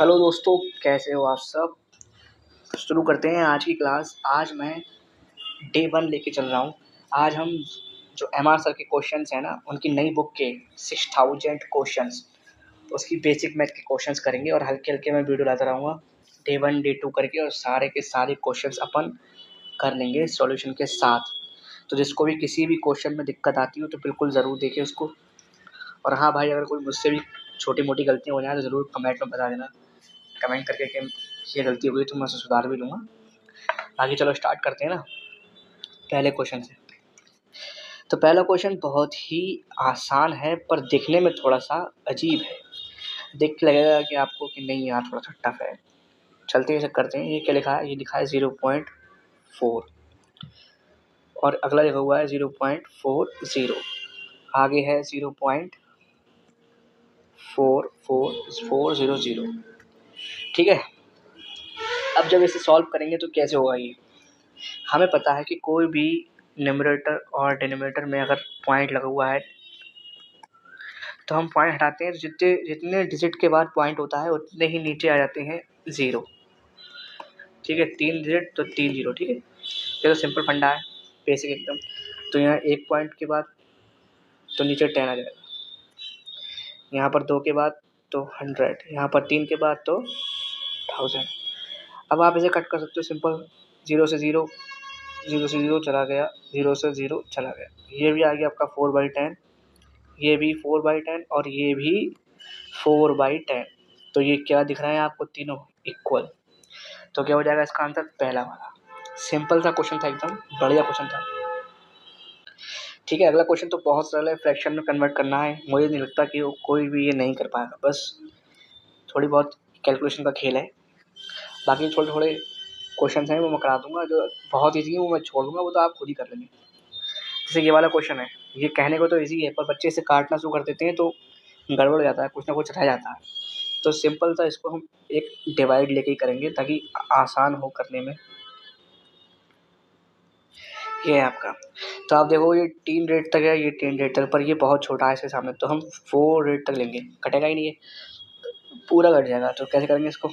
Hello दोस्तों, कैसे हो आप सब। शुरू करते हैं आज की क्लास। आज मैं डे 1 लेके चल रहा हूँ। आज हम जो MR सर के क्वेश्चंस हैं ना, उनकी नई बुक के 6000 क्वेश्चंस, उसकी बेसिक मैथ के क्वेश्चंस करेंगे और हल्के हल्के मैं वीडियो लाता रहूँगा डे 1 डे 2 करके, और सारे के सारे क्वेश्चंस अपन कर लेंगे सॉल्यूशन के साथ। तो जिसको भी किसी भी क्वेश्चन में दिक्कत आती हो तो बिल्कुल ज़रूर देखें उसको। और हाँ भाई, अगर कोई मुझसे भी छोटी मोटी गलतियाँ हो जाए तो ज़रूर कमेंट में बता देना, कमेंट करके कि ये गलती हो गई तो मैं उसे सुधार भी लूँगा। आगे चलो स्टार्ट करते हैं ना पहले क्वेश्चन से। तो पहला क्वेश्चन बहुत ही आसान है पर दिखने में थोड़ा सा अजीब है। देख के लगेगा कि आपको कि नहीं यार थोड़ा सा टफ है। चलते हैं, करते हैं। ये क्या लिखा है? ये लिखा है 0.4 और अगला लिखा हुआ है 0.40। आगे है 0.44400। ठीक है। अब जब इसे सॉल्व करेंगे तो कैसे होगा ये? हमें पता है कि कोई भी न्यूमरेटर और डिनोमिनेटर में अगर पॉइंट लगा हुआ है तो हम पॉइंट हटाते हैं तो जितने जितने डिजिट के बाद पॉइंट होता है उतने ही नीचे आ जाते हैं ज़ीरो। ठीक है, 3 डिजिट तो 3 ज़ीरो। ठीक है, ये तो सिंपल फंडा है, बेसिक एकदम। तो यहाँ 1 पॉइंट के बाद तो नीचे 10 आ जाएगा, यहाँ पर 2 के बाद तो 100, यहाँ पर 3 के बाद तो 1000। अब आप इसे कट कर सकते हो सिंपल। 0 से 0, 0 से 0 चला गया, 0 से 0 चला गया। ये भी आ गया आपका 4/10, ये भी 4/10 और ये भी 4/10। तो ये क्या दिख रहा है आपको? तीनों इक्वल। तो क्या हो जाएगा इसका आंसर? पहला वाला। सिंपल सा क्वेश्चन था, एकदम बढ़िया क्वेश्चन था। ठीक है, अगला क्वेश्चन तो बहुत सरल है, फ्रैक्शन में कन्वर्ट करना है। मुझे नहीं लगता कि कोई भी ये नहीं कर पाएगा, बस थोड़ी बहुत कैलकुलेशन का खेल है। बाकी थोड़े थोड़े क्वेश्चन हैं वो मैं करा दूंगा, जो बहुत ईजी है वो मैं छोड़ दूंगा, वो तो आप खुद ही कर लेंगे। जैसे ये वाला क्वेश्चन है, ये कहने को तो ईजी है पर बच्चे इसे काटना शुरू कर देते हैं तो गड़बड़ हो जाता है, कुछ ना कुछ रह जाता है। तो सिंपल सा इसको हम एक डिवाइड लेके ही करेंगे ताकि आसान हो करने में। ये है आपका। तो आप देखो ये 3 रेट तक है, ये 3 रेट तक, पर ये बहुत छोटा है इसके सामने, तो हम 4 रेट तक लेंगे। कटेगा ही नहीं, ये पूरा कट जाएगा। तो कैसे करेंगे इसको?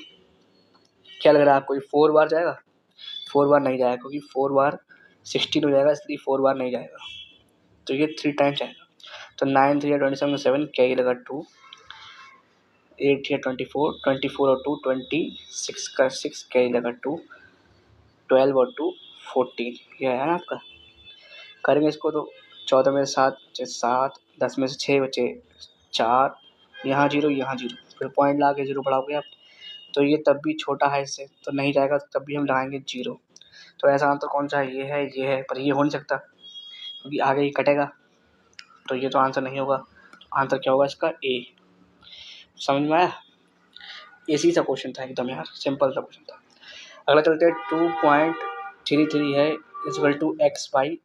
क्या लग रहा है आपको? ये 4 बार जाएगा? 4 बार नहीं जाएगा, क्योंकि 4 बार 16 हो जाएगा, इसलिए 4 बार नहीं जाएगा। तो ये 3 टाइम्स जाएगा। तो 9 3 27 7, क्या ही लगा 2, 8 या 24, 24 और 2 26 का 6, क्या ही लगा 2, 12 और 2 14। ये है ना आपका। करेंगे इसको तो 14 में से 7 बचे 7, 10 में से 6 बचे 4, यहाँ 0 यहाँ 0, फिर पॉइंट ला के 0 बढ़ाओगे आप, तो ये तब भी छोटा है इससे, तो नहीं जाएगा, तब भी हम लगाएंगे 0। तो ऐसा आंसर कौन सा है? ये है, ये है, पर ये हो नहीं सकता क्योंकि आगे ही कटेगा, तो ये तो आंसर नहीं होगा। आंसर क्या होगा इसका? ए। समझ में आया? इसी सा क्वेश्चन था एकदम यार, सिंपल सा क्वेश्चन था। अगला चलते हैं। 2.33 है इक्वल टू x/3।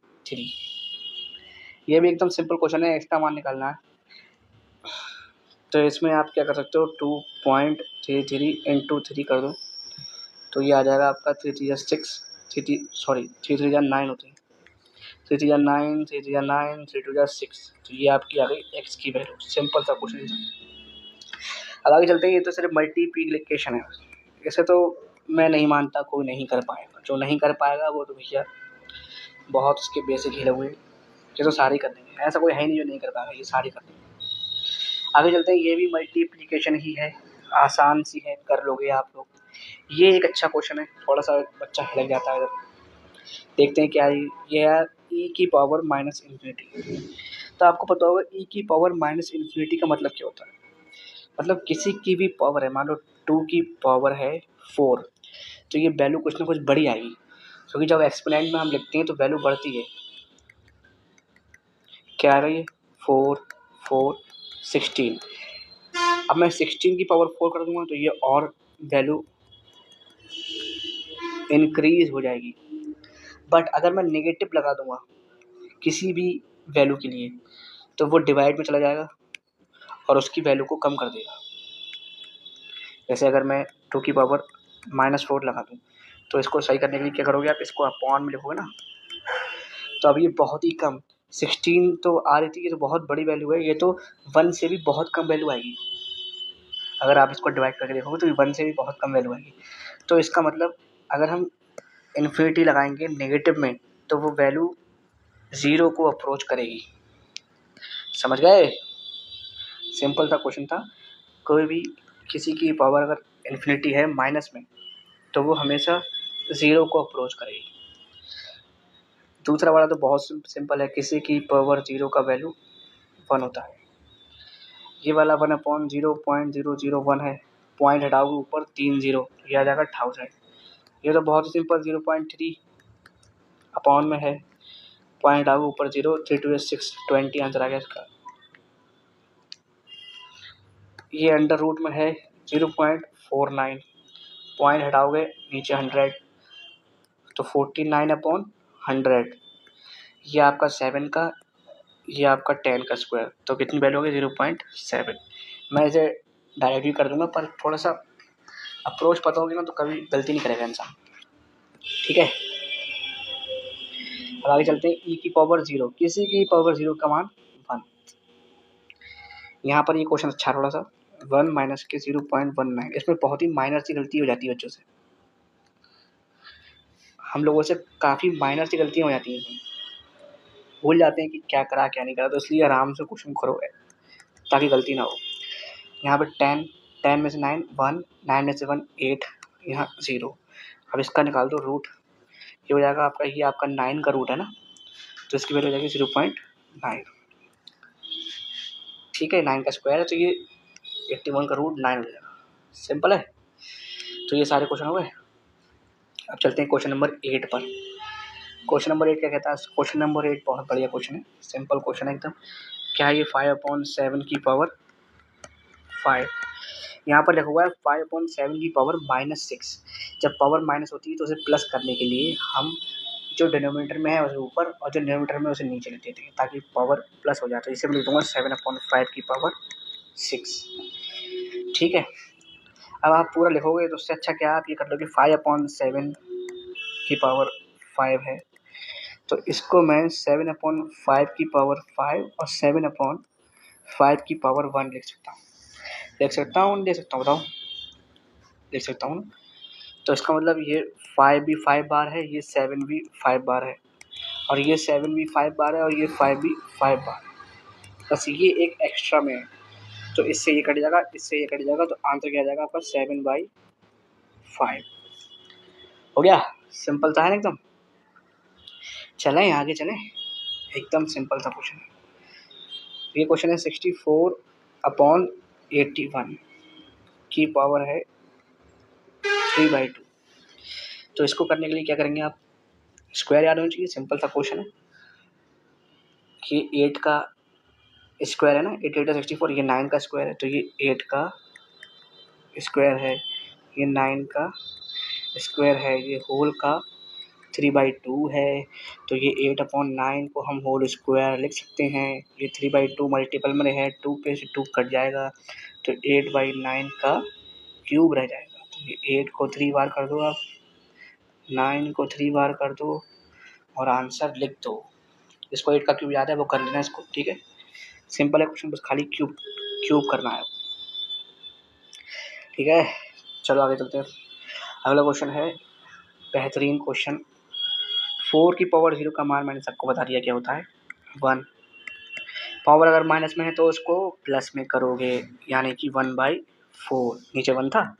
ये भी एकदम सिंपल क्वेश्चन है, एक्स्ट्रा मान निकालना है। तो इसमें आप क्या कर सकते हो? 2.33 इंटू 3 कर दो, तो ये आ जाएगा आपका 3 3 6, 3 3 9 होते हैं, 3 3 9, 3 3 9, 3 2 6। तो ये आपकी आ गई x की वैल्यू। सिंपल सा क्वेश्चन। अब आगे चलते हैं। ये तो सिर्फ मल्टीप्लिकेशन है, इसे तो मैं नहीं मानता कोई नहीं कर पाएगा। जो नहीं कर पाएगा वो तो भैया बहुत उसके बेसिक हिले हुए, ये तो सारे कर देंगे, ऐसा कोई है नहीं जो नहीं कर पाएगा, ये सारे कर देंगे। आगे चलते हैं। ये भी मल्टीप्लिकेशन ही है, आसान सी है, कर लोगे आप लोग। ये एक अच्छा क्वेश्चन है, थोड़ा सा बच्चा हिलक जाता है इधर। देखते हैं क्या है ये है। e की पावर माइनस इन्फिनिटी। तो आपको पता होगा e की पावर माइनस इन्फिनिटी का मतलब क्या होता है? मतलब किसी की भी पावर है, मान लो 2 की पावर है 4, तो ये वैल्यू कुछ ना कुछ बड़ी आएगी, क्योंकि जब एक्सपोनेंट में हम लिखते हैं तो वैल्यू बढ़ती है। क्या आएगा ये? 4 4 16। अब मैं 16 की पावर 4 कर दूंगा तो ये और वैल्यू इंक्रीज हो जाएगी। बट अगर मैं नेगेटिव लगा दूंगा किसी भी वैल्यू के लिए तो वो डिवाइड में चला जाएगा और उसकी वैल्यू को कम कर देगा। जैसे अगर मैं 2 की पावर -4 लगा दूँ तो इसको सही करने के लिए क्या करोगे आप? इसको अपॉन में लिखोगे ना, तो अब ये बहुत ही कम 16 तो आ रही थी, ये तो बहुत बड़ी वैल्यू है, ये तो 1 से भी बहुत कम वैल्यू आएगी। अगर आप इसको डिवाइड करके देखोगे तो ये 1 से भी बहुत कम वैल्यू आएगी। तो इसका मतलब अगर हम इन्फिनिटी लगाएंगे नेगेटिव में तो वो वैल्यू 0 को अप्रोच करेगी। समझ गए? सिंपल सा क्वेश्चन था। कोई भी किसी की पावर अगर इन्फिनिटी है माइनस में तो वो हमेशा 0 को अप्रोच करेगी। दूसरा वाला तो बहुत सिंपल है, किसी की पावर 0 का वैल्यू 1 होता है। ये वाला 1/0.0001 है, पॉइंट हटाओगे ऊपर 3 0, ये आ जाएगा 1000। ये तो बहुत ही सिंपल 0.3 अपॉन में है, पॉइंट हटाओगे ऊपर 0, 3 2 6 20 आंसर आ गया इसका। ये अंडर रूट में है 0.49, पॉइंट हटाओगे नीचे 100 तो 49/100। ये आपका 7 का, ये आपका 10 का स्क्वायर, तो कितनी वैल्यू होगी 0.7। मैं इसे डायरेक्ट भी कर दूंगा पर थोड़ा सा अप्रोच पता होगी ना तो कभी गलती नहीं करेगा इंसान। ठीक है, अब आगे चलते हैं। ई की पावर 0, किसी की पावर 0 का मान 1। यहाँ पर ये क्वेश्चन अच्छा थोड़ा सा, 1 माइनस के 0.19, इसमें बहुत ही माइनर सी गलती हो जाती है बच्चों से। हम लोगों से काफ़ी माइनर सी गलतियाँ हो जाती हैं इसमें, भूल जाते हैं कि क्या करा क्या नहीं करा, तो इसलिए आराम से क्वेश्चन करो ताकि गलती ना हो। यहाँ पर 10 में से 9 1, 9 में से 1 8, यहाँ 0। अब इसका निकाल दो रूट, ये हो जाएगा आपका, ये आपका 9 का रूट है ना, तो इसकी वैल्यू हो जाएगी 0.9। ठीक है, 9 का स्क्वायर है तो ये 81 का रूट 9 हो जाएगा। सिंपल है। तो ये सारे क्वेश्चन हो गए। अब चलते हैं क्वेश्चन नंबर 8 पर। क्वेश्चन नंबर 8 क्या कहता है? क्वेश्चन नंबर 8 बहुत बढ़िया क्वेश्चन है, सिंपल क्वेश्चन है एकदम। क्या है ये? 5/7 की पावर 5। यहाँ पर लिखा हुआ है 5/7 की पावर -6। जब पावर माइनस होती है तो उसे प्लस करने के लिए हम जो डिनोमिनेटर में है उसे ऊपर और जो डिनोमिनेटर में उसे नीचे लिख देते हैं ताकि पावर प्लस हो जाए। तो इसे मैं लिख दूंगा 7/5 की पावर 6। ठीक है, अब आप पूरा लिखोगे तो उससे अच्छा क्या आप ये कर लोगे, 5/7 की पावर 5 है तो इसको मैं 7/5 की पावर 5 और 7/5 की पावर 1 लिख सकता हूँ। लिख सकता हूँ नहीं लिख सकता हूँ बताओ? लिख सकता हूँ। तो इसका मतलब ये 5 भी 5 बार है, ये 7 भी 5 बार है, और ये 7 भी 5 बार है, और ये 5 भी 5 बार है। बस ये एक एक्स्ट्रा में है, तो इससे ये कट जाएगा, इससे ये कट जाएगा, तो आंसर क्या आ जाएगा आपका 7/5। हो गया? सिंपल था ना एकदम। चलें आगे चलें, एकदम सिंपल सा क्वेश्चन है। ये क्वेश्चन है 64/81 की पावर है 3/2। तो इसको करने के लिए क्या करेंगे आप? स्क्वायर याद होना चाहिए, सिंपल सा क्वेश्चन है कि 8 का स्क्वायर है ना, 8 8 64, ये 9 का स्क्वायर है, तो ये 8 का स्क्वायर है, ये 9 का स्क्वायर है, ये होल का 3/2 है, तो ये 8/9 को हम होल स्क्वायर लिख सकते हैं। ये 3/2 मल्टीपल में है, 2 पे से 2 कट जाएगा तो 8/9 का क्यूब रह जाएगा। तो ये 8 को 3 बार कर दो आप, 9 को 3 बार कर दो और आंसर लिख दो। इसको 8 का क्यूब याद है वो कर लेना इसको। ठीक है, सिंपल है क्वेश्चन, बस खाली क्यूब करना है। ठीक है, चलो आगे चलते हैं। अगला क्वेश्चन है बेहतरीन क्वेश्चन। 4 की पावर 0 का मान मैंने सबको बता दिया क्या होता है, 1। पावर अगर माइनस में है तो उसको प्लस में करोगे, यानी कि 1/4। नीचे 1 था,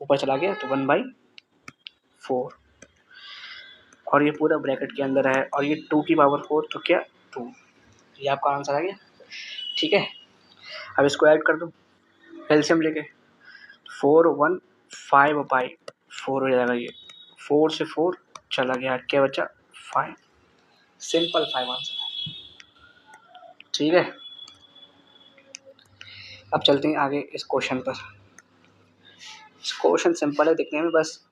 ऊपर चला गया तो 1/4, और ये पूरा ब्रैकेट के अंदर है, और ये 2 की पावर 4 तो क्या 2। ये आपका आंसर आ गया। ठीक है, अब इसको ऐड कर दो एलसीएम लेके, 4 1 5/4 हो जाएगा। ये 4 से 4 चला गया, क्या बचा 5। सिंपल 5 आंसर है। ठीक है, अब चलते हैं आगे इस क्वेश्चन पर। इस क्वेश्चन सिंपल है दिखने में, बस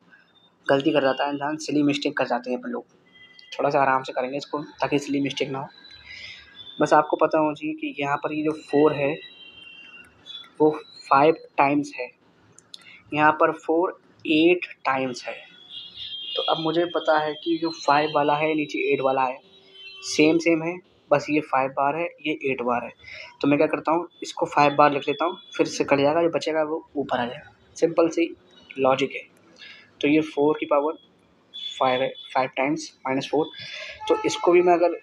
गलती कर जाता है इंसान, सिली मिस्टेक कर जाते हैं अपन लोग। थोड़ा सा आराम से करेंगे इसको ताकि सिली मिस्टेक ना हो। बस आपको पता होना चाहिए कि यहाँ पर ये जो 4 है वो 5 टाइम्स है, यहाँ पर 4 8 टाइम्स है। तो अब मुझे पता है कि जो 5 वाला है नीचे 8 वाला है सेम है, बस ये 5 बार है, ये 8 बार है। तो मैं क्या करता हूँ, इसको 5 बार लिख लेता हूँ, फिर से कट जाएगा, जो बचेगा वो ऊपर आ जाएगा। सिंपल सी लॉजिक है। तो ये 4 की पावर 5 है, 5 टाइम्स -4। तो इसको भी मैं अगर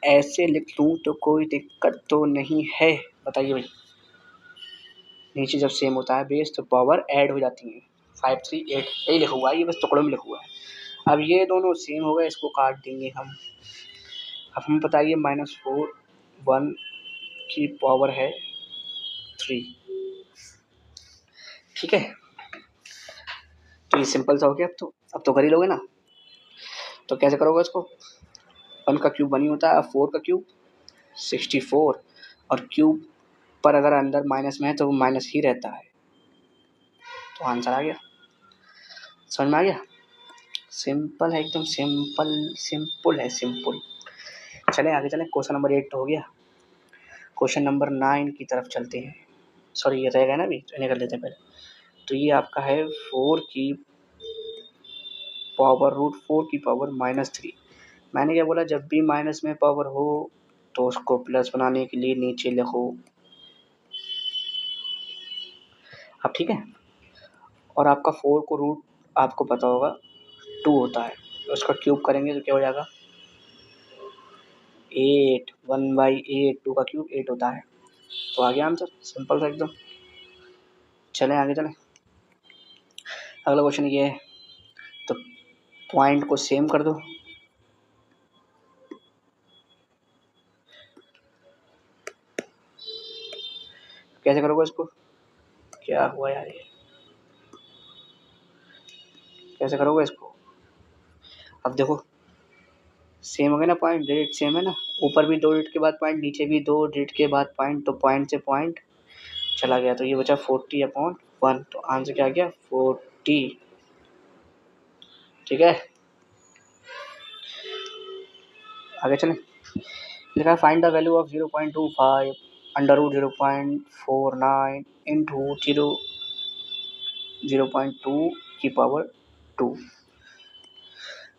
ऐसे लिख लूँ तो कोई दिक्कत तो नहीं है, बताइए भाई। नीचे जब सेम होता है बेस तो पावर ऐड हो जाती है। 5 3 8 यही लिखा हुआ है, ये बस टुकड़ों में लिखा हुआ है। अब ये दोनों सेम हो गए, इसको काट देंगे हम। अब हमें बताइए -4 1 की पावर है 3, ठीक है। तो ये सिंपल सा हो गया। अब तो कर ही लोगे ना। तो कैसे करोगे इसको, 1 का क्यूब 1 ही होता है, 4 का क्यूब 64, और क्यूब पर अगर अंदर माइनस में है तो वो माइनस ही रहता है। तो आंसर आ गया, समझ में आ गया। सिंपल है एकदम, सिंपल है, सिंपल। चलें आगे चलें, क्वेश्चन नंबर 8 तो हो गया। क्वेश्चन नंबर 9 की तरफ चलते हैं। सॉरी ये रहेगा ना, अभी तो इन्हें कर लेते हैं पहले। तो ये आपका है 4 की पावर √4 की पावर -3। मैंने क्या बोला, जब भी माइनस में पावर हो तो उसको प्लस बनाने के लिए नीचे लिखो। अब ठीक है। और आपका 4 को रूट आपको पता होगा 2 होता है, तो उसका क्यूब करेंगे तो क्या हो जाएगा 8, 1/8, 2 का क्यूब 8 होता है। तो आ गया आंसर, सिंपल सा एकदम। चलें आगे चलें। अगला क्वेश्चन ये है, तो पॉइंट को सेम कर दो। कैसे करोगे इसको, क्या हुआ यार ये, कैसे करोगे इसको। अब देखो सेम हो गया ना, पॉइंट डिजिट सेम है ना, ऊपर भी 2 डिजिट के बाद पॉइंट, नीचे भी 2 डिजिट के बाद पॉइंट, तो पॉइंट से पॉइंट चला गया, तो ये बचा 40/1। तो आंसर क्या आ गया 40, ठीक है। आगे चलें। लिखा है find the value of 0.25 √0.49 into 0.2 की पावर 2।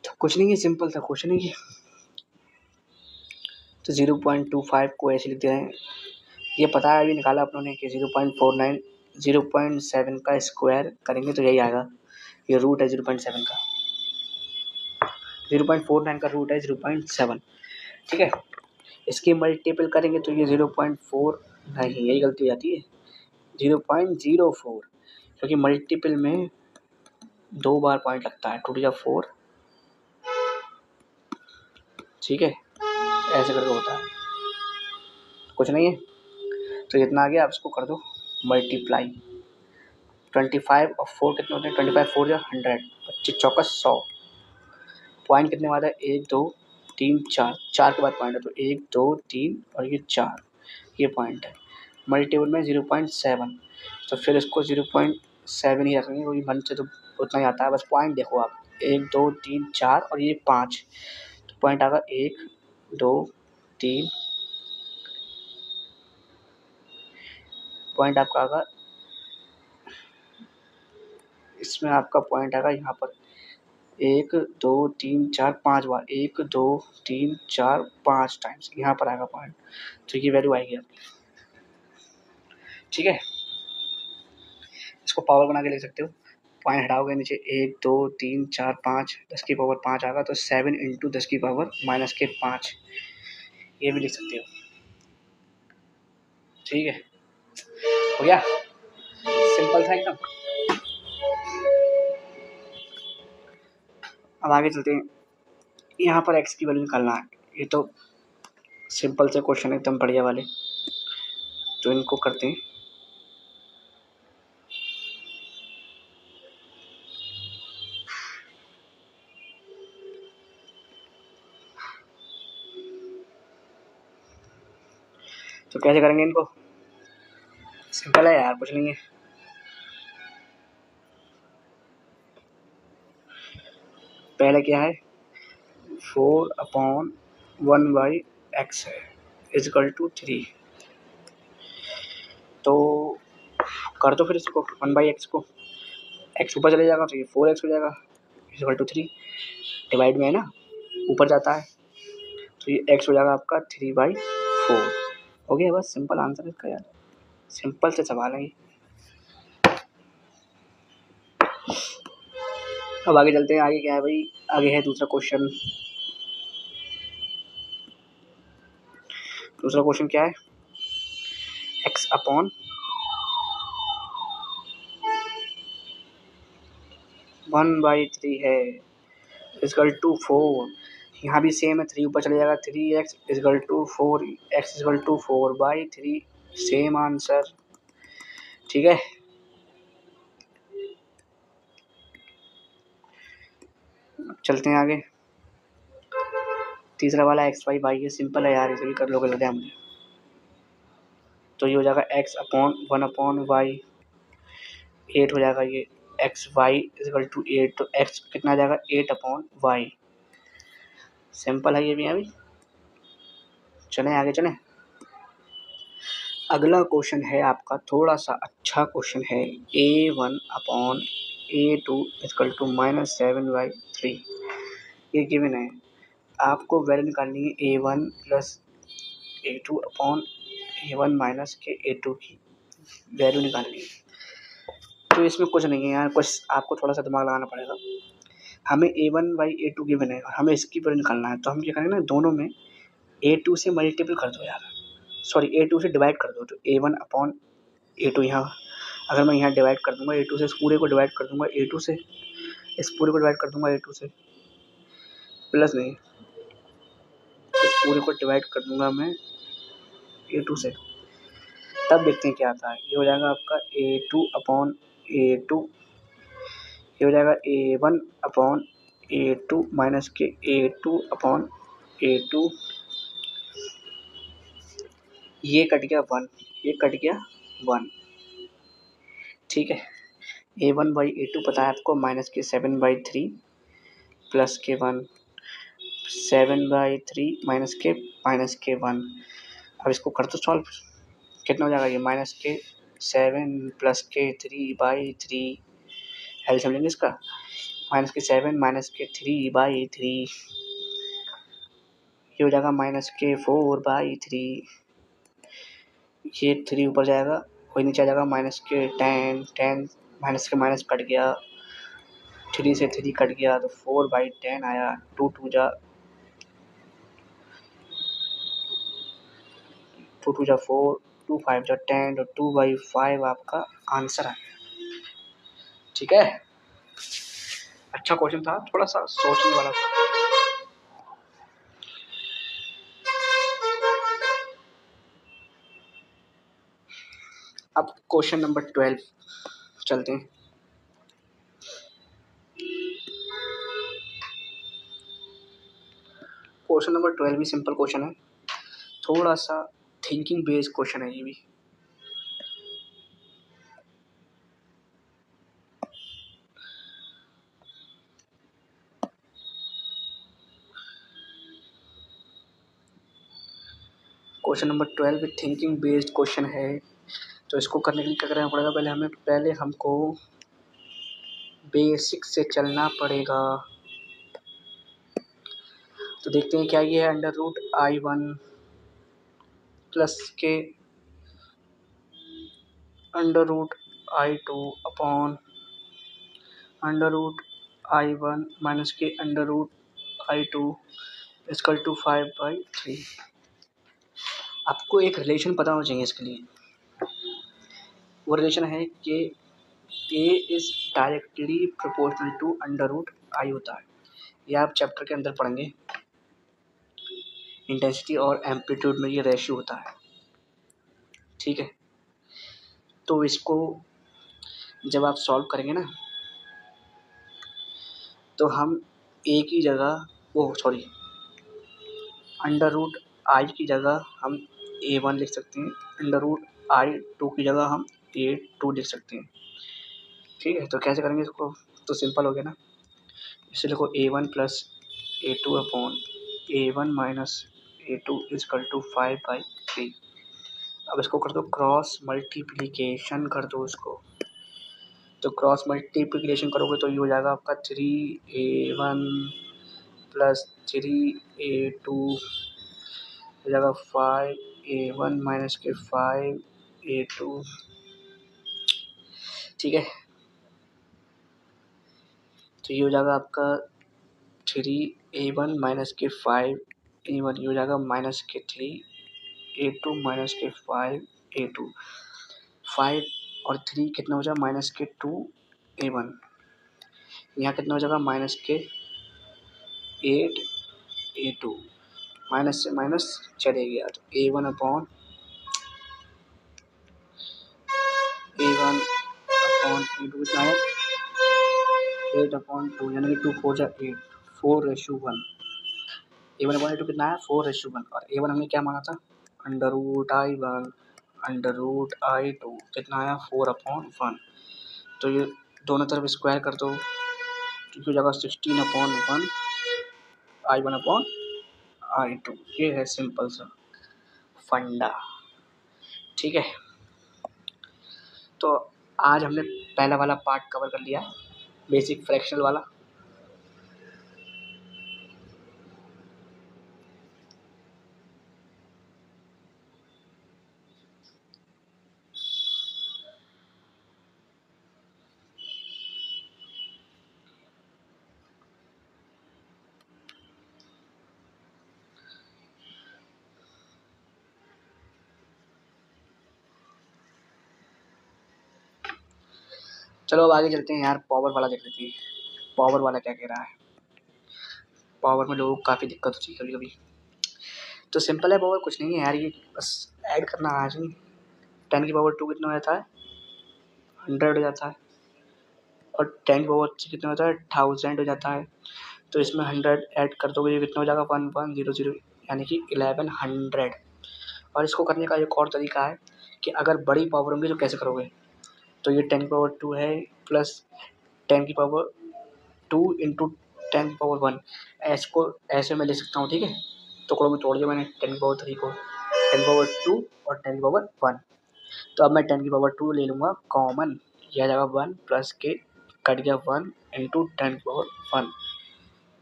तो कुछ नहीं है, सिंपल सा क्वेश्चन है ये। तो 0.25 को ऐसे लिख दे रहे हैं। ये पता है, अभी निकाला अपनों ने कि 0.49 0.7 का स्क्वायर करेंगे तो यही आएगा। ये रूट है 0.7 का, 0.49 का रूट है 0.7, ठीक है। इसके मल्टीपल करेंगे तो ये 0.4 नहीं, यही गलती हो जाती है, 0.04, क्योंकि मल्टीपल में 2 बार पॉइंट लगता है, 2⁴, ठीक है। ऐसे करके होता है, कुछ नहीं है। तो जितना आ गया आप इसको कर दो मल्टीप्लाई। 25 और 4 कितने होते हैं, 25 4 या 100, 25 चौका 100। पॉइंट कितने बाद है, 1 2 3 4, 4 के बाद पॉइंट है, तो 1 2 3 और ये 4, ये पॉइंट है। मल्टीपल में 0.7, तो फिर इसको 0.7 ही रखेंगे, क्योंकि मन से तो उतना ही आता है। बस पॉइंट देखो आप, 1 2 3 4 और ये 5, तो पॉइंट आएगा 1 2 3, पॉइंट आपका आएगा, इसमें आपका पॉइंट आएगा यहाँ पर 1 2 3 4 5 बार, 1 2 3 4 5 टाइम्स यहाँ पर आएगा पॉइंट। तो ये वैल्यू आएगी आपकी, ठीक है। इसको पावर बना के लिख सकते हो, पॉइंट हटाओगे नीचे 1 2 3 4 5, 10 की पावर 5 आएगा, तो 7 इंटू 10 की पावर -5, ये भी लिख सकते हो, ठीक है। हो गया, सिंपल था एकदम। अब आगे चलते हैं। यहाँ पर x की वैल्यू निकालना है, ये तो सिंपल से क्वेश्चन एकदम बढ़िया वाले, तो इनको करते हैं। तो कैसे करेंगे इनको, सिंपल है यार, कुछ नहीं है। पहले क्या है, 4/1/x है = 3। तो कर दो फिर इसको 1/x को, x ऊपर चले जाएगा तो ये 4x हो जाएगा = 3, डिवाइड में है ना, ऊपर जाता है तो ये x हो जाएगा आपका 3/4। हो गया बस, सिंपल आंसर इसका यार, सिंपल से सवाल है ये। अब आगे चलते हैं, आगे क्या है भाई, आगे है दूसरा क्वेश्चन। दूसरा क्वेश्चन क्या है, x अपॉन 1/3 है इजकल टू 4। यहाँ भी सेम है, 3 ऊपर चले जाएगा, 3x equal to 4x equal to 4/3, same answer. ठीक है, चलते हैं आगे। तीसरा वाला एक्स वाई वाई है, सिंपल है यार, इसे भी कर लोगे लग मुझे। तो ये हो जाएगा x अपॉन 1/y, 8 हो जाएगा ये एक्स वाई इजकल टू 8, तो x कितना आ जाएगा 8/y। सिंपल है ये भी अभी। चलें आगे चलें। अगला क्वेश्चन है आपका थोड़ा सा अच्छा क्वेश्चन है, a1/a2 इजकल टू -7/3। ये गिवन है, आपको वैल्यू निकालनी है a1 plus a2 upon a1 minus के a2 की वैल्यू निकालनी है। तो इसमें कुछ नहीं है यार, कुछ आपको थोड़ा सा दिमाग लगाना पड़ेगा। हमें a1/a2 गिवन है और हमें इसकी वैल्यू निकालना है, तो हम क्या करेंगे ना, दोनों में a2 से मल्टीपल कर दो यार, सॉरी a2 से डिवाइड कर दो। तो a1/a2 यहाँ, अगर मैं यहाँ डिवाइड कर दूंगा a2 से, इस पूरे को डिवाइड कर दूंगा a2 से, इस पूरे को डिवाइड कर दूंगा a2 से, प्लस नहीं, इस पूरे को डिवाइड कर दूंगा मैं a2 से, तब देखते हैं क्या आता है। ये हो जाएगा आपका a2/a2, ये हो जाएगा a1/a2 माइनस के a2/a2, ये कट गया 1, ये कट गया 1। ठीक है, a1/a2 पता है आपको, माइनस के 7/3 प्लस के 1, 7/3 माइनस के 1। अब इसको कर दो सॉल्व, कितना हो जाएगा ये, माइनस के 7 प्लस के 3/3, एलसीएम लेंगे इसका, माइनस के 7 माइनस के 3/3, ये हो जाएगा माइनस के 4/3, ये 3 ऊपर जाएगा, कोई नीचे आ जाएगा, माइनस के 10 माइनस के माइनस कट गया, 3 से 3 कट गया, तो 4/10 आया। 2 2 जा 4, 2 5 जा 10, तो 2/5 आपका आंसर आया। ठीक है, अच्छा क्वेश्चन था, थोड़ा सा सोचने वाला था। अब क्वेश्चन नंबर 12 चलते हैं। क्वेश्चन नंबर 12 भी सिंपल क्वेश्चन है, थोड़ा सा थिंकिंग बेस्ड क्वेश्चन है ये भी। Question number 12 thinking based question है, तो इसको करने के लिए क्या करना पड़ेगा, पहले हमको बेसिक से चलना पड़ेगा। तो देखते हैं क्या ये है, √I1 प्लस के √I2 अपॉन √I1 माइनस के √I2 इक्वल टू 5/3। आपको एक रिलेशन पता होना चाहिए इसके लिए, वो रिलेशन है कि A is directly proportional to √I होता है। ये आप चैप्टर के अंदर पढ़ेंगे, इंटेंसिटी और एम्पलीट्यूड में ये रेशियो होता है। ठीक है, तो इसको जब आप सॉल्व करेंगे ना, तो हम A की जगह √I की जगह हम A1 लिख सकते हैं, √I2 की जगह हम A2 लिख सकते हैं। ठीक है, तो कैसे करेंगे इसको, तो सिंपल हो गया ना, इसे लिखो A1 plus A2 upon A1 minus A2 equal to 5/3। अब इसको कर दो क्रॉस मल्टीप्लिकेशन कर दो इसको, तो क्रॉस मल्टीप्लिकेशन करोगे तो ये हो जाएगा आपका 3A1 प्लस 3A2 हो जाएगा 5A1 माइनस के 5A2, ठीक है। तो ये हो जाएगा आपका 3A1 माइनस के 5A1, ये हो जाएगा माइनस के 3A2 माइनस के 5A2, 5 और 3 कितना हो जाएगा माइनस के 2A1, यहाँ कितना हो जाएगा माइनस के 8A2, माइनस से माइनस चले गया तो A1 अपॉन A2 कितना है 8/2, यानी कि 2 4 जा 8, 4:1। A1 अपॉन A2 कितना है 4:1, और A1 हमने क्या माना था √I1 √I2 कितना आया 4/1। तो ये दोनों तरफ स्क्वायर कर दो तो हो जाएगा 16/1 I1/I2। ये है सिंपल सा फंडा, ठीक है। तो आज हमने पहला वाला पार्ट कवर कर लिया, बेसिक फ्रैक्शनल वाला। चलो अब आगे चलते हैं यार, पावर वाला देख लेते हैं, पावर वाला क्या कह रहा है। पावर में लोगों को काफ़ी दिक्कत होती है कभी कभी। तो सिंपल है पावर, कुछ नहीं है यार, ये बस ऐड करना आज नहीं। 10⁻² कितना हो जाता है 100 हो जाता है, और 10⁻³ कितना होता है 1000 हो जाता है। तो इसमें 100 ऐड कर दोगे ये कितना हो जाएगा 1100, यानी कि 1100। और इसको करने का एक और तरीका है कि अगर बड़ी पावर होंगी तो कैसे करोगे। तो ये 10⁻² है प्लस 10⁻² इंटू 10⁻1, को ऐसे मैं लिख सकता हूँ, ठीक है। टुकड़ों में तोड़ दिया मैंने 10⁻³ को, 10⁻² और 10⁻1। तो अब मैं 10⁻² ले लूँगा कॉमन, ये आ जाएगा 1 प्लस के कट गया 1 इंटू 10⁻1,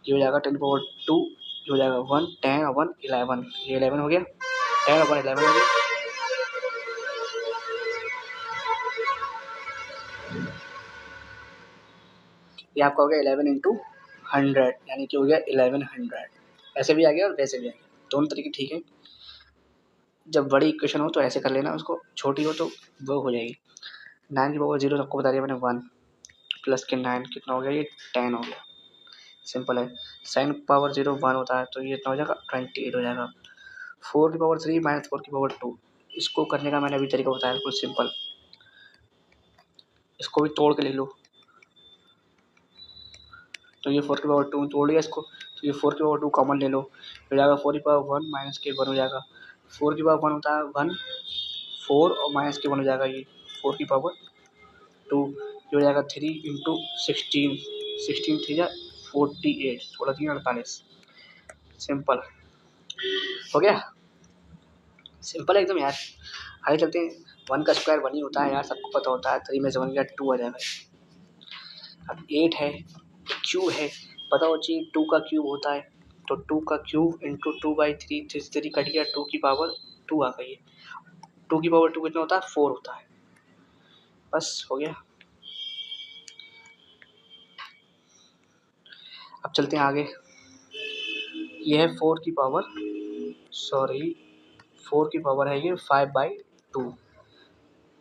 ये हो जाएगा 10⁻², ये हो जाएगा 1 10 और 1 11, ये 11 हो गया, 10 और 1 11 हो गया। ये आपका हो गया 11 इंटू 100, यानी कि हो गया 1100। ऐसे भी आ गया और वैसे भी आ गया, दोनों तरीके ठीक है। जब बड़ी इक्वेशन हो तो ऐसे कर लेना उसको, छोटी हो तो वो हो जाएगी। 9⁻0 सबको बता दिया मैंने 1 प्लस के 9 कितना हो गया ये 10 हो गया, सिंपल है। sin⁻0 1 होता है तो ये कितना हो जाएगा 28 हो जाएगा। 4⁻3 माइनस 4⁻2, इसको करने का मैंने अभी तरीका बताया, बिल्कुल सिंपल। इसको भी तोड़ के ले लो, तो ये 4⁻2 तोड़ लिया इसको, तो ये 4⁻2 कॉमन ले लो, हो जाएगा 4⁻1 माइनस के 1 हो जाएगा। 4⁻1 होता है 1, 4 और माइनस के 1 हो जाएगा ये 4⁻2, ये हो जाएगा 3 इंटू 16, 16 3 जा 48, 16 3 48, सिंपल हो गया, सिंपल एकदम यार। आगे चलते हैं, 1 का स्क्वायर 1 ही होता है यार, सबको पता होता है। 3 में से 1 गया 2 आ जाएगा। अब 8 है, क्यूब है, पता हो चाहिए 2 का क्यूब होता है, तो 2 का क्यूब इंटू 2/3, 3 कट गया 2 की पावर 2 आ गई है। 2 की पावर 2 कितना होता है 4 होता है, बस हो गया। अब चलते हैं आगे, ये है 4 की पावर, सॉरी 4 की पावर है ये 5/2।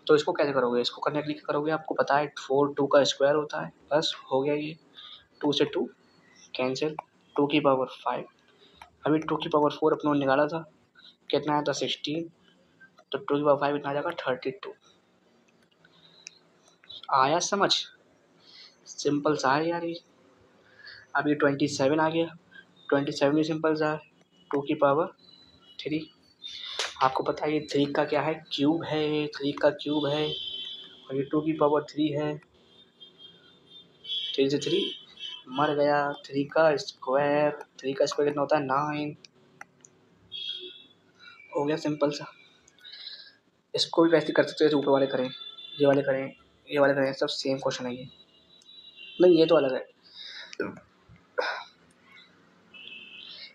तो इसको कैसे करोगे, इसको करने के लिए क्या करोगे, आपको पता है 4 2 का स्क्वायर होता है, बस हो गया ये। 2 से 2 कैंसिल, 2 की पावर 5, अभी 2 की पावर 4 अपने निकाला था, कितना आया था 16, तो 2 की पावर 5 इतना आ जाएगा 32। आया समझ, सिंपल सा है यार ये। अब ये 27 आ गया, 27 भी सिंपल सा है, 2 की पावर 3, आपको पता है ये 3 का क्या है क्यूब है, ये 3 का क्यूब है, और ये 2 की पावर 3 है, 3 से 3 मर गया, 3 का स्क्वायर, 3 का स्क्वायर कितना होता है 9, हो गया सिंपल सा। इसको भी वैसे कर सकते हैं, ऊपर वाले करें, ये वाले करें, ये वाले करें, सब सेम क्वेश्चन है ये, नहीं ये तो अलग है।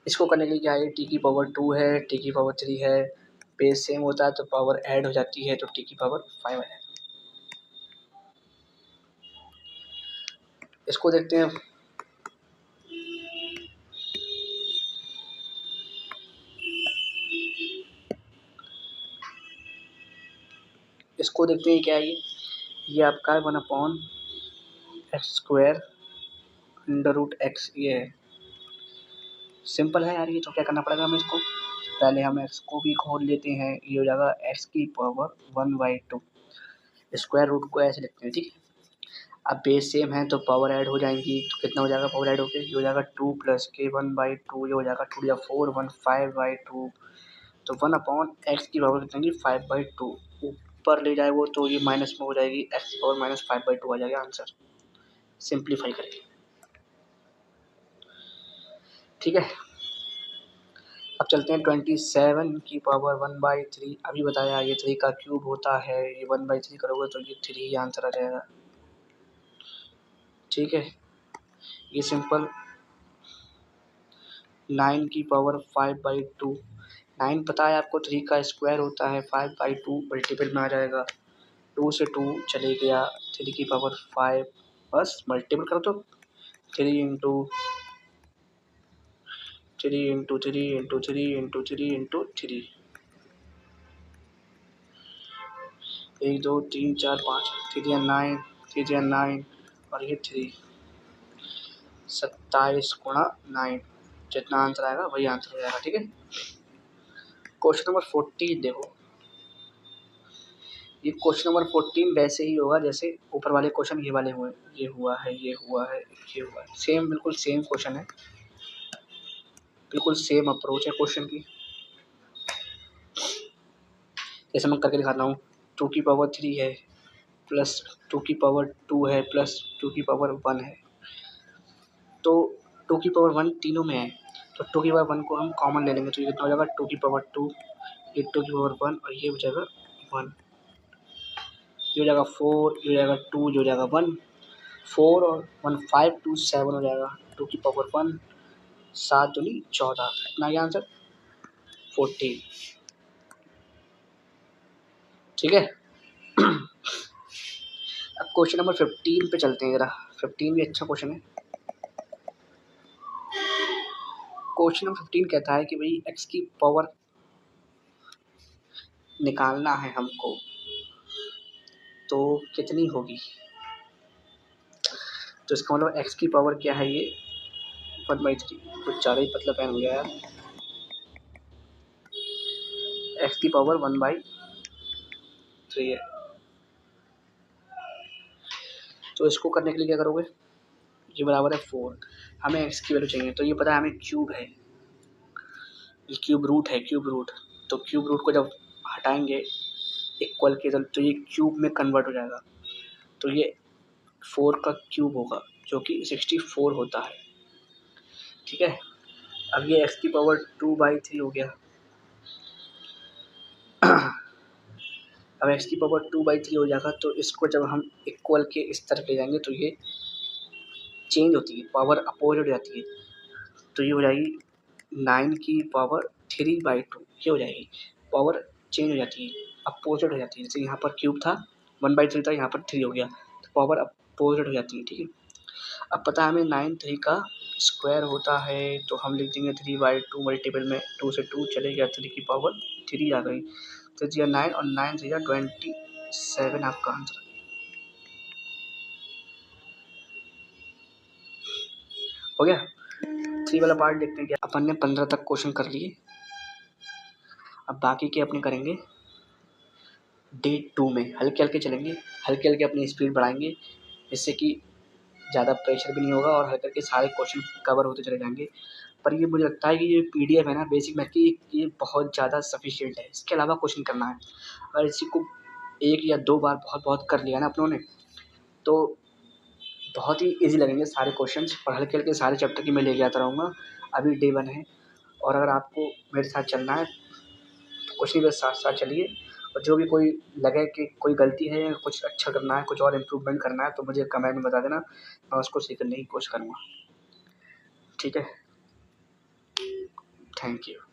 इसको करने के लिए क्या है, टी की पावर 2 है, टी की पावर 3 है, बेस सेम होता है तो पावर ऐड हो जाती है तो टी की पावर 5 है। इसको देखते हैं। इसको देखते हैं क्या है ये आपका है 1/x² √x, ये है। सिंपल है यार, ये तो क्या करना पड़ेगा हमें इसको, पहले हम x को भी खोल लेते हैं, ये हो जाएगा x की पावर 1/2, स्क्वायर रूट को ऐसे लिखते हैं, ठीक है। अब बेस सेम है तो पावर ऐड हो जाएंगी, तो कितना हो जाएगा पावर ऐड होके, ये हो जाएगा 2 + के 1/2, ये हो जाएगा 2 या 4 1 5/2, तो 1/x की पावर कितनी 5/2, ऊपर ले जाए वो तो ये माइनस में हो जाएगी, x की पावर -5/2 आ जाएगा आंसर, सिंप्लीफाई करेंगे, ठीक है। अब चलते हैं 27 की पावर 1/3, अभी बताया ये 3 का क्यूब होता है, ये 1/3 करोगे तो ये 3 ही आंसर आ जाएगा, ठीक है। ये सिंपल 9 की पावर 5/2, 9 पता है आपको 3 का स्क्वायर होता है, 5/2 मल्टीपल में आ जाएगा, 2 से 2 चले गया, 3 की पावर 5, बस मल्टीपल करो तो 3 into 3 into 3 into 3 into 3 into 3, 1 2 3 4 5, 3 या 9, 3 या 9 और ये 3, 27 गुणा 9, जितना आंसर आएगा वही आंसर हो जाएगा, ठीक है। क्वेश्चन नंबर 14 देखो, ये क्वेश्चन नंबर 14 वैसे ही होगा जैसे ऊपर वाले क्वेश्चन ये वाले हुए, ये हुआ है, ये हुआ है, ये हुआ है, सेम बिल्कुल सेम क्वेश्चन है, बिल्कुल सेम अप्रोच है क्वेश्चन की। जैसे मैं करके दिखाता हूँ, 2 की पावर 3 है प्लस 2 की पावर 2 है प्लस 2 की पावर 1 है, तो 2 की पावर 1 तीनों में है, तो 2 की पावर 1 को हम कॉमन ले लेंगे तो ये कितना हो जाएगा 2 की पावर 2, ये 2 की पावर 1 और ये हो जाएगा 1, ये हो जाएगा 4, ये हो जाएगा 2, ये हो जाएगा 1, 4 और 1 5 2 7 हो जाएगा, 2 की पावर 1, 7 दूनी 14, इतना क्या आंसर 14, ठीक है। अब क्वेश्चन नंबर 15 पे चलते हैं जरा, 15 भी अच्छा क्वेश्चन है। क्वेश्चन नंबर 15 कहता है कि भाई x की पावर निकालना है हमको, तो कितनी होगी, तो इसका मतलब x की पावर क्या है, ये 1/3, कुछ ज़्यादा ही पतला पेन हो गया यार, x की पावर 1/3 है, तो इसको करने के लिए क्या करोगे, ये बराबर है 4, हमें x की वैल्यू चाहिए, तो ये पता है हमें क्यूब है, ये क्यूब रूट है, क्यूब रूट, तो क्यूब रूट को जब हटाएंगे इक्वल के तो ये क्यूब में कन्वर्ट हो जाएगा, तो ये 4 का क्यूब होगा जो कि 64 होता है, ठीक है। अब ये x की पावर 2/3 हो गया, अब x की पावर 2/3 हो जाएगा, तो इसको जब हम इक्वल के इस तरफ ले जाएंगे तो ये चेंज होती है, पावर अपोजिट हो जाती है, तो ये हो जाएगी 9 की पावर 3/2, ये हो जाएगी, पावर चेंज हो जाती है, अपोजिट हो जाती है, जैसे यहाँ पर क्यूब था 1/3 था, यहाँ पर 3 हो गया, तो पावर अपोजिट हो जाती है, ठीक है। अब पता है हमें 9 3 का स्क्वायर होता है, तो हम लिख देंगे 3/2 मल्टीपल में 2 से 2 चले गया, 3 की पावर 3 आ गई, तो 9 और 9 से 27 आपका आंसर हो गया। 3 वाला पार्ट देखते हैं, क्या अपन ने 15 तक क्वेश्चन कर लिए, अब बाकी के अपने करेंगे डे 2 में, हल्के हल्के चलेंगे, हल्के हल्के अपनी स्पीड बढ़ाएंगे, जिससे कि ज़्यादा प्रेशर भी नहीं होगा और हल्के हल्के सारे क्वेश्चन कवर होते चले जाएंगे। पर ये मुझे लगता है कि ये PDF है ना बेसिक मैथ की, ये बहुत ज़्यादा सफिशिएंट है, इसके अलावा क्वेश्चन करना है, अगर इसी को 1 या 2 बार बहुत बहुत कर लिया ना अपनों ने, तो बहुत ही ईजी लगेंगे सारे क्वेश्चंस, और हल्के हल्के सारे चैप्टर की मैं लेके आता रहूँगा। अभी डे 1 है, और अगर आपको मेरे साथ चलना है तो कुछ नहीं, बस साथ साथ चलिए, और जो भी कोई लगे कि कोई गलती है या कुछ अच्छा करना है, कुछ और इम्प्रूवमेंट करना है, तो मुझे कमेंट में बता देना, मैं उसको सही करने की कोशिश करूँगा, ठीक है। Thank you.